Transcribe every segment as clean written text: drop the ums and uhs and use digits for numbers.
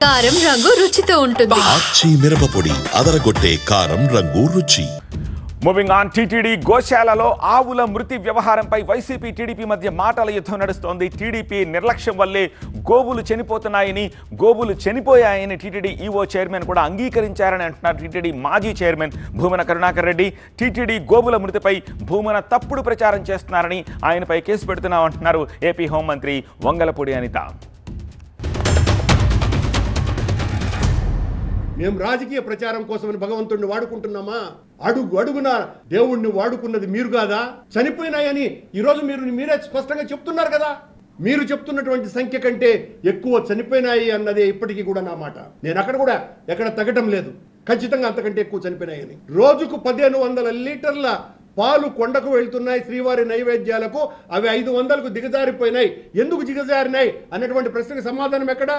కారం రంగు రుచితో ఉంటుంది. ఆచి మిరపపొడి అదరగొట్టే కారం రంగు రుచి. మూవింగ్ ఆన్, టీటీడీ గోశాలలో ఆవుల మృతి వ్యవహారంపై వైసీపీ టీడీపీ మధ్య మాటల యుద్ధం నడుస్తోంది. టీడీపీ నిర్లక్ష్యం వల్లే గోవులు చనిపోతున్నాయని, గోవులు చనిపోయాయని టీటీడీ ఈవో చైర్మన్ కూడా అంగీకరించారని అంటున్నారు టీటీడీ మాజీ చైర్మన్ భూమన కరుణాకర్ రెడ్డి. టీటీడీ గోవుల మృతిపై భూమన తప్పుడు ప్రచారం చేస్తున్నారని, ఆయనపై కేసు పెడుతున్నామంటున్నారు ఏపీ హోంమంత్రి వంగలపూడి అనిత. మేము రాజకీయ ప్రచారం కోసమని భగవంతుడిని వాడుకుంటున్నామా? అడుగు అడుగున దేవుణ్ణి వాడుకున్నది మీరు కాదా? చనిపోయినాయని ఈరోజు మీరే స్పష్టంగా చెప్తున్నారు కదా. మీరు చెప్తున్నటువంటి సంఖ్య కంటే ఎక్కువ చనిపోయినాయి అన్నదే ఇప్పటికీ కూడా నా మాట. నేను అక్కడ కూడా ఎక్కడ తగ్గటం లేదు. ఖచ్చితంగా అంతకంటే ఎక్కువ చనిపోయినాయని. రోజుకు 1500 లీటర్ల పాలు కొండకు వెళ్తున్నాయి శ్రీవారి నైవేద్యాలకు. అవి 500కు దిగజారిపోయినాయి. ఎందుకు దిగజారినాయి అన్నటువంటి ప్రశ్నకు సమాధానం ఎక్కడా?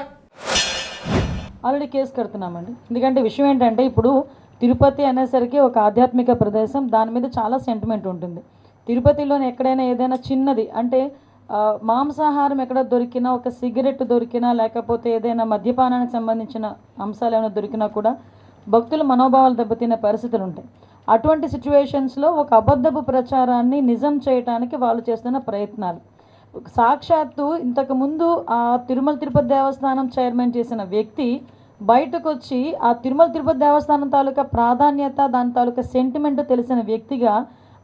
ఆల్రెడీ కేసు కడుతున్నామండి. ఎందుకంటే విషయం ఏంటంటే, ఇప్పుడు తిరుపతి అనేసరికి ఒక ఆధ్యాత్మిక ప్రదేశం, దాని మీద చాలా సెంటిమెంట్ ఉంటుంది. తిరుపతిలోని ఎక్కడైనా ఏదైనా చిన్నది అంటే మాంసాహారం ఎక్కడ దొరికినా, ఒక సిగరెట్ దొరికినా, లేకపోతే ఏదైనా మద్యపానానికి సంబంధించిన అంశాలు ఏమైనా దొరికినా కూడా భక్తుల మనోభావాలు దెబ్బతినే పరిస్థితులు ఉంటాయి. అటువంటి సిచ్యువేషన్స్లో ఒక అబద్ధపు ప్రచారాన్ని నిజం చేయడానికి వాళ్ళు చేస్తున్న ప్రయత్నాలు, సాక్షాత్తు ఇంతకుముందు ఆ తిరుమల తిరుపతి దేవస్థానం చైర్మన్ చేసిన వ్యక్తి బయటకు వచ్చి ఆ తిరుమల తిరుపతి దేవస్థానం తాలూకా ప్రాధాన్యత, దాని తాలూకా సెంటిమెంట్ తెలిసిన వ్యక్తిగా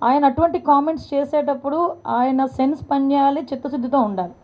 ఆయన అటువంటి కామెంట్స్ చేసేటప్పుడు ఆయన సెన్స్ పనిచేయాలి, చిత్తశుద్ధితో ఉండాలి.